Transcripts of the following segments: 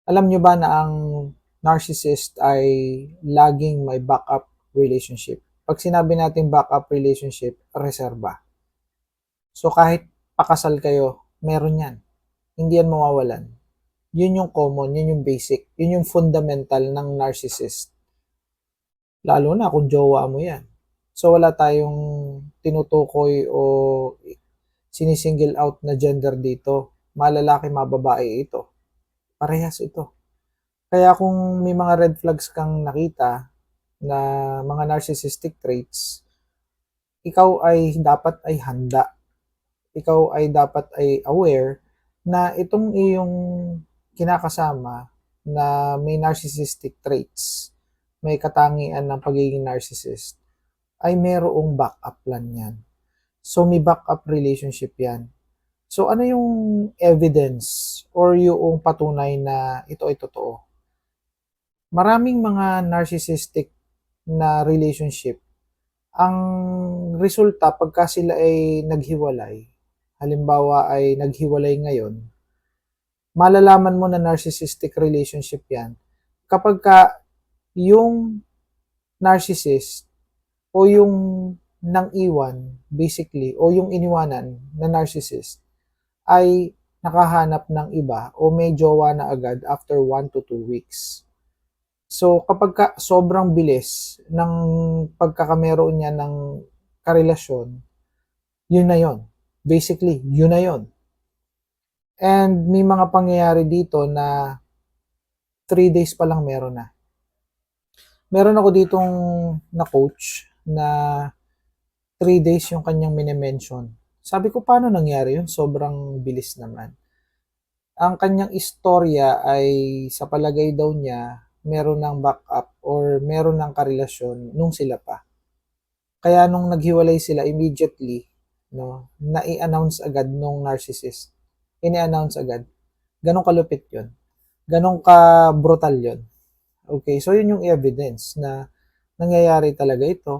Alam nyo ba na ang narcissist ay laging may backup relationship? Pag sinabi natin backup relationship, reserba. So kahit pakasal kayo, meron yan. Hindi yan mawawalan. Yun yung common, yun yung basic, yun yung fundamental ng narcissist. Lalo na kung jowa mo yan. So wala tayong tinutukoy o sinisingle out na gender dito. Malalaki, mababae ito. Parehas ito. Kaya kung may mga red flags kang nakita na mga narcissistic traits, ikaw ay dapat ay handa. Ikaw ay dapat ay aware na itong iyong kinakasama na may narcissistic traits, may katangian ng pagiging narcissist, ay merong backup plan yan. So may backup relationship yan. So ano yung evidence or yung patunay na ito ay totoo? Maraming mga narcissistic na relationship, ang resulta pagka sila ay naghiwalay, halimbawa ay naghiwalay ngayon, malalaman mo na narcissistic relationship yan kapag ka yung narcissist o yung nang iwan basically o yung iniwanan na narcissist ay nakahanap ng iba o may jowa na agad after 1 to 2 weeks. So, kapag sobrang bilis ng pagkakameron niya ng karelasyon, yun na yun. Basically, yun na yun. And may mga pangyayari dito na 3 days pa lang meron na. Meron ako ditong na-coach na 3 days yung kanyang minimension. Sabi ko, paano nangyari yun? Sobrang bilis naman. Ang kanyang istorya ay sa palagay daw niya, meron ng backup or meron ng karelasyon nung sila pa. Kaya nung naghiwalay sila immediately, no, nai-announce agad nung narcissist. Ini-announce agad. Ganon kalupit 'yon. Ganon ka brutal 'yon. Okay, so yun yung evidence na nangyayari talaga ito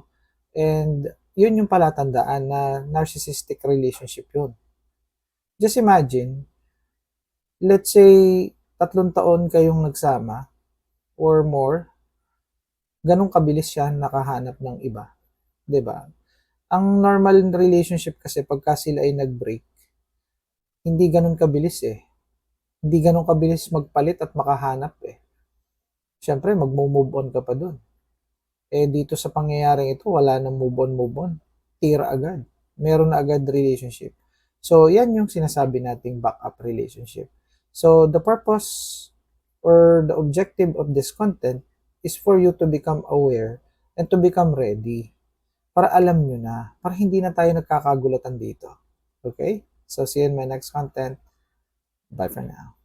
and yun yung palatandaan na narcissistic relationship yun. Just imagine, let's say 3 taon kayong nagsama or more, ganun kabilis siya nakahanap ng iba, 'di ba? Ang normal relationship kasi pagka sila ay nag-break, hindi ganun kabilis eh. Hindi ganun kabilis magpalit at makahanap eh. Siyempre, magmo-move on ka pa dun. Eh dito sa pangyayaring ito, wala nang move on. Tira agad. Meron na agad relationship. So, yan yung sinasabi nating backup relationship. So, the purpose or the objective of this content is for you to become aware and to become ready. Para alam nyo na. Para hindi na tayo nagkakagulatan dito. Okay? So, see you in my next content. Bye for now.